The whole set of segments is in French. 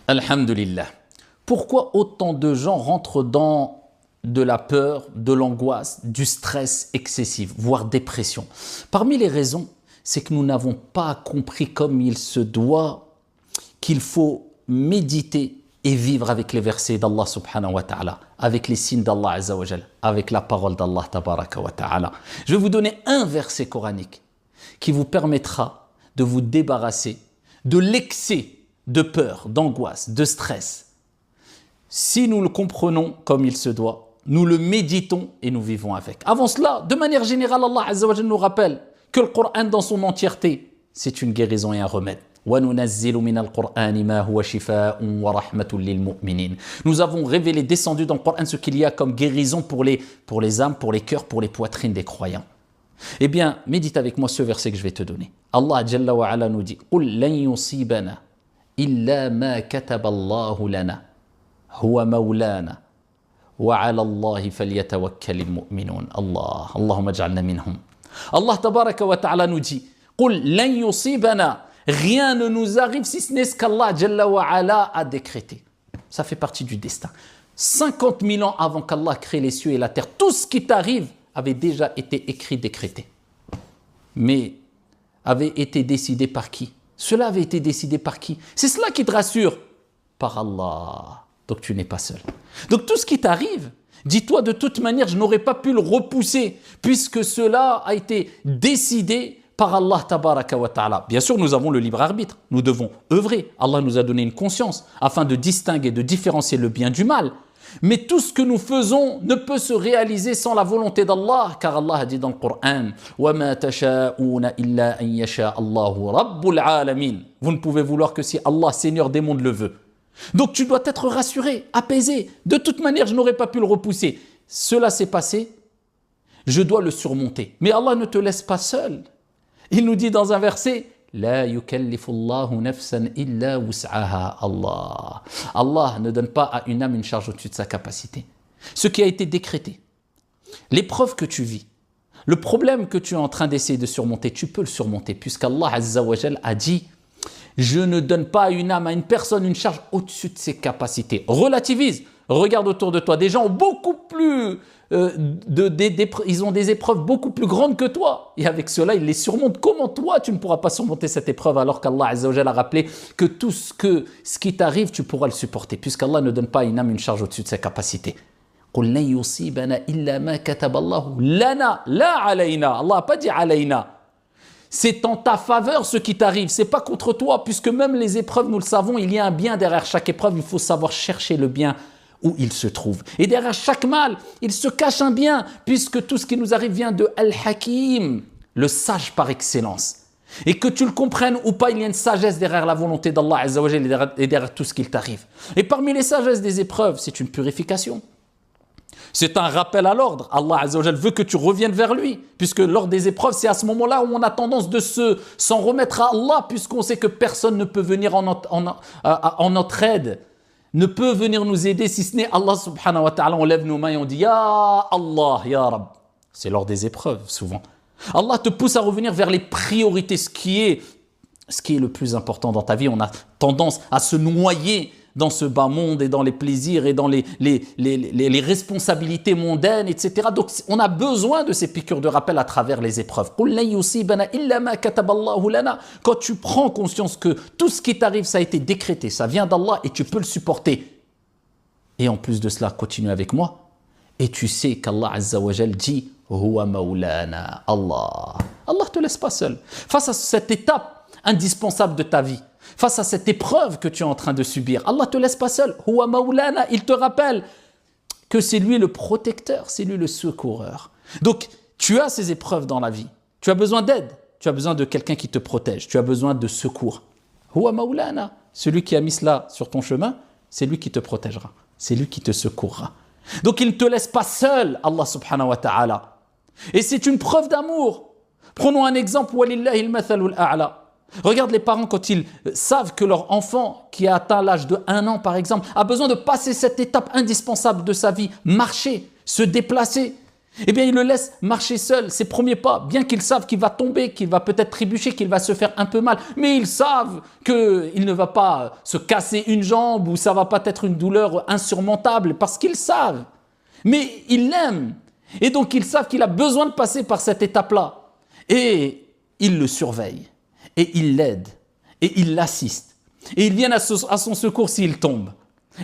Alhamdulillah. Pourquoi autant de gens rentrent dans de la peur, de l'angoisse, du stress excessif, voire dépression? Parmi les raisons, c'est que nous n'avons pas compris comme il se doit qu'il faut méditer et vivre avec les versets d'Allah subhanahu wa ta'ala, avec les signes d'Allah azza wa jal, avec la parole d'Allah tabaraka wa ta'ala. Je vais vous donner un verset coranique qui vous permettra de vous débarrasser de l'excès de peur, d'angoisse, de stress. Si nous le comprenons comme il se doit, nous le méditons et nous vivons avec. Avant cela, de manière générale, Allah azza wa jal nous rappelle que le Coran dans son entièreté, c'est une guérison et un remède. Nous avons révélé, descendu dans le Coran ce qu'il y a comme guérison pour les âmes, pour les cœurs, pour les poitrines des croyants. Eh bien, médite avec moi ce verset que je vais te donner. Allah Jalla wa Ala nous dit: قُلْ لَنْ يُصِيبَنَا إِلَّا مَا كَتَبَ اللَّهُ لَنَا هُوَ مَوْلَانَا وَعَلَى اللَّهِ فَلْيَتَوَكَّلِ الْمُؤْمِنُونَ. Allah, Allahumma ij'alna minhum. Allah tabaraka wa ta'ala nous dit: قُلْ لَنْ يُصِيبَنَا. Rien ne nous arrive si ce n'est ce qu'Allah Jalla wa Ala a décrété. Ça fait partie du destin. 50 000 ans avant qu'Allah crée les cieux et la terre, tout ce qui t'arrive avait déjà été écrit, décrété. Mais avait été décidé par qui? Cela avait été décidé par qui? C'est cela qui te rassure. Par Allah. Donc tu n'es pas seul. Donc tout ce qui t'arrive, dis-toi de toute manière, je n'aurais pas pu le repousser puisque cela a été décidé par Allah tabaraka wa ta'ala. Bien sûr, nous avons le libre arbitre. Nous devons œuvrer. Allah nous a donné une conscience afin de distinguer, de différencier le bien du mal. Mais tout ce que nous faisons ne peut se réaliser sans la volonté d'Allah, car Allah a dit dans le Coran: وَمَا تَشَاءُونَ إِلَّا أَن يَشَاءَ اللَّهُ رَبُّ الْعَالَمِينَ. Vous ne pouvez vouloir que si Allah, Seigneur des mondes, le veut. Donc tu dois être rassuré, apaisé. De toute manière, je n'aurais pas pu le repousser. Cela s'est passé, je dois le surmonter. Mais Allah ne te laisse pas seul. Il nous dit dans un verset: La yukallifu Allahu nafsan illa wus'aha. Allah ne donne pas à une âme une charge au-dessus de sa capacité. Ce qui a été décrété, l'épreuve que tu vis, le problème que tu es en train d'essayer de surmonter, tu peux le surmonter, puisqu'Allah Azza wa Jal a dit: je ne donne pas à une âme, à une personne, une charge au-dessus de ses capacités. Relativise. Regarde autour de toi, des gens ont beaucoup plus ils ont des épreuves beaucoup plus grandes que toi. Et avec cela, ils les surmontent. Comment toi, tu ne pourras pas surmonter cette épreuve alors qu'Allah Azza wa Jalla a rappelé que tout ce qui t'arrive, tu pourras le supporter, puisqu'Allah ne donne pas à une âme une charge au-dessus de ses capacités. قُلْ لَنْ يُصِيبَنَا إِلَّا مَا كَتَبَ اللَّهُ لَنَا لَا عَلَيْنَا. Allah n'a pas dit alayna. C'est en ta faveur ce qui t'arrive, c'est pas contre toi, puisque même les épreuves, nous le savons, il y a un bien derrière chaque épreuve. Il faut savoir chercher le bien où il se trouve. Et derrière chaque mal, il se cache un bien, puisque tout ce qui nous arrive vient de Al-Hakim, le sage par excellence. Et que tu le comprennes ou pas, il y a une sagesse derrière la volonté d'Allah Azza wa Jalla et derrière tout ce qui t'arrive. Et parmi les sagesses des épreuves, c'est une purification. C'est un rappel à l'ordre. Allah Azza wa Jalla veut que tu reviennes vers lui, puisque lors des épreuves, c'est à ce moment-là où on a tendance de s'en remettre à Allah, puisqu'on sait que personne ne peut venir en notre aide, ne peut venir nous aider si ce n'est Allah subhanahu wa ta'ala. On lève nos mains et on dit: Ya Allah, Ya Rab. C'est lors des épreuves souvent. Allah te pousse à revenir vers les priorités, ce qui est le plus important dans ta vie. On a tendance à se noyer dans ce bas monde et dans les plaisirs et dans les responsabilités mondaines, etc. Donc on a besoin de ces piqûres de rappel à travers les épreuves. Quand tu prends conscience que tout ce qui t'arrive, ça a été décrété, ça vient d'Allah et tu peux le supporter. Et en plus de cela, continue avec moi. Et tu sais qu'Allah Azza wa Jal dit: Huwa maulana. Allah ne te laisse pas seul. Face à cette étape indispensable de ta vie, face à cette épreuve que tu es en train de subir, Allah ne te laisse pas seul. Huwa maulana, il te rappelle que c'est lui le protecteur, c'est lui le secoureur. Donc, tu as ces épreuves dans la vie. Tu as besoin d'aide, tu as besoin de quelqu'un qui te protège, tu as besoin de secours. Huwa maulana, celui qui a mis cela sur ton chemin, c'est lui qui te protégera, c'est lui qui te secourra. Donc, il ne te laisse pas seul, Allah subhanahu wa ta'ala. Et c'est une preuve d'amour. Prenons un exemple, walillahi al-mathalul a'la. Regarde les parents quand ils savent que leur enfant qui a atteint l'âge de 1 an par exemple a besoin de passer cette étape indispensable de sa vie, marcher, se déplacer. eh bien il le laisse marcher seul, ses premiers pas, bien qu'ils savent qu'il va tomber, qu'il va peut-être trébucher, qu'il va se faire un peu mal, mais ils savent qu'il ne va pas se casser une jambe ou ça va pas être une douleur insurmontable, parce qu'ils savent. Mais ils l'aiment, et donc ils savent qu'il a besoin de passer par cette étape-là. Et ils le surveillent, et ils l'aident, et ils l'assistent, et ils viennent à son secours s'il tombe.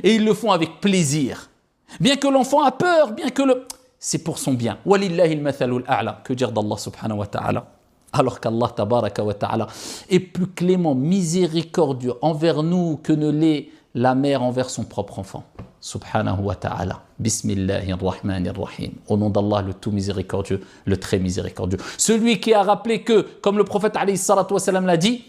Et ils le font avec plaisir. Bien que l'enfant a peur, bien que le... C'est pour son bien. Walillahi al-mathalul a'la. Que dire d'Allah subhanahu wa ta'ala? Alors qu'Allah tabaraka wa ta'ala est plus clément, miséricordieux envers nous que ne l'est la mère envers son propre enfant. Subhanahu wa ta'ala. Bismillahir rahmanir rahim. Au nom d'Allah, le tout miséricordieux, le très miséricordieux. Celui qui a rappelé que, comme le prophète alayhi salatu wa salam l'a dit,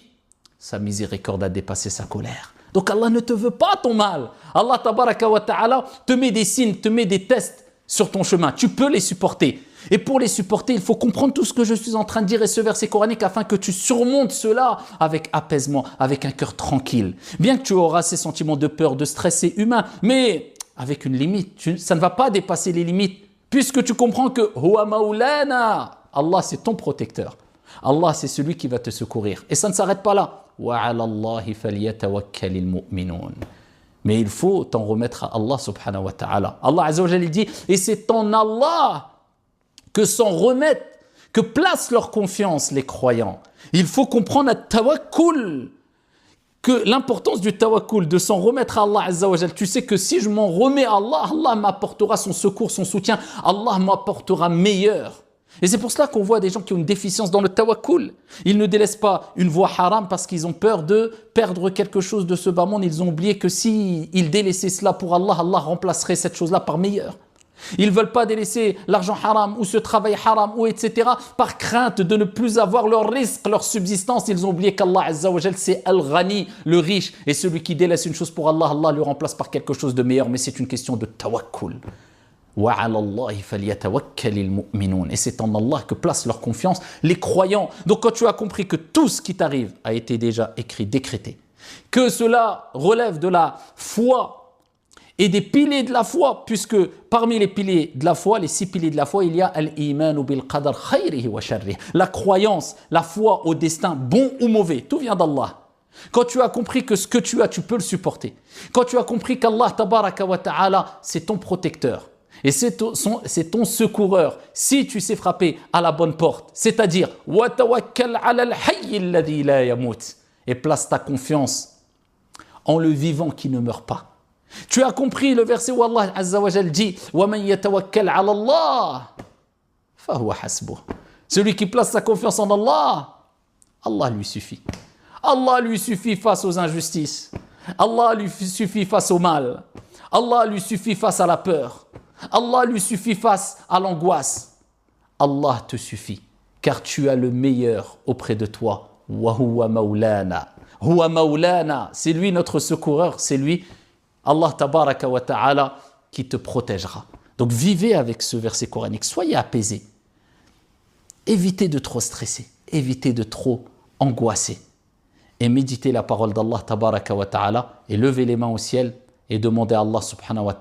sa miséricorde a dépassé sa colère. Donc Allah ne te veut pas ton mal. Allah tabaraka wa ta'ala te met des signes, te met des tests sur ton chemin. Tu peux les supporter. Et pour les supporter, il faut comprendre tout ce que je suis en train de dire et ce verset coranique afin que tu surmontes cela avec apaisement, avec un cœur tranquille. Bien que tu auras ces sentiments de peur, de stress, c'est humain, mais avec une limite. Ça ne va pas dépasser les limites puisque tu comprends que Huwa Maulana, Allah c'est ton protecteur. Allah c'est celui qui va te secourir. Et ça ne s'arrête pas là. وَعَلَى اللَّهِ فَلْيَتَوَكَّلِ الْمُؤْمِنُونَ. Mais il faut t'en remettre à Allah subhanahu wa ta'ala. Allah azza wa jalla dit, et c'est en Allah que s'en remettent, que placent leur confiance les croyants. Il faut comprendre tawakkul, que l'importance du tawakkul, de s'en remettre à Allah azza wa jalla. Tu sais que si je m'en remets à Allah, Allah m'apportera son secours, son soutien, Allah m'apportera meilleur. Et c'est pour cela qu'on voit des gens qui ont une déficience dans le tawakkul. Ils ne délaissent pas une voie haram parce qu'ils ont peur de perdre quelque chose de ce bas monde. Ils ont oublié que s'ils délaissaient cela pour Allah, Allah remplacerait cette chose-là par meilleur. Ils ne veulent pas délaisser l'argent haram ou ce travail haram ou etc. par crainte de ne plus avoir leur risque, leur subsistance. Ils ont oublié qu'Allah azza wa jal c'est Al-Ghani, le riche. Et celui qui délaisse une chose pour Allah, Allah le remplace par quelque chose de meilleur. Mais c'est une question de tawakkul. وَعَلَى اللَّهِ فَلْيَتَوَكَّلِ الْمُؤْمِنُونَ. Et c'est en Allah que placent leur confiance les croyants. Donc quand tu as compris que tout ce qui t'arrive a été déjà écrit, décrété, que cela relève de la foi et des piliers de la foi, puisque parmi les piliers de la foi, les 6 piliers de la foi, il y a al-imanu bil qadar khayrihi wa sharrihi, la croyance, la foi au destin bon ou mauvais, tout vient d'Allah. Quand tu as compris que ce que tu as, tu peux le supporter. Quand tu as compris qu'Allah tabaraka wa ta'ala, c'est ton protecteur. Et c'est ton secoureur si tu sais frapper à la bonne porte, c'est-à-dire وَتَوَكَّلْ عَلَى الْحَيِّ الَّذِي لَا يَمُوتُ, et place ta confiance en le vivant qui ne meurt pas. Tu as compris le verset où Allah Azza wa Jal dit وَمَنْ يَتَوَكَّلْ عَلَى اللَّهِ فَهُوَ حَسْبُهُ. Celui qui place sa confiance en Allah, Allah lui suffit. Allah lui suffit face aux injustices. Allah lui suffit face au mal. Allah lui suffit face à la peur. Allah lui suffit face à l'angoisse. Allah te suffit, car tu as le meilleur auprès de toi. Wa huwa maulana. Huwa maulana, c'est lui notre secoureur, c'est lui, Allah tabaraka wa ta'ala, qui te protégera. Donc vivez avec ce verset coranique, soyez apaisés. Évitez de trop stresser, évitez de trop angoisser. Et méditez la parole d'Allah tabaraka wa ta'ala, et levez les mains au ciel, et demandez à Allah subhanahu wa ta'ala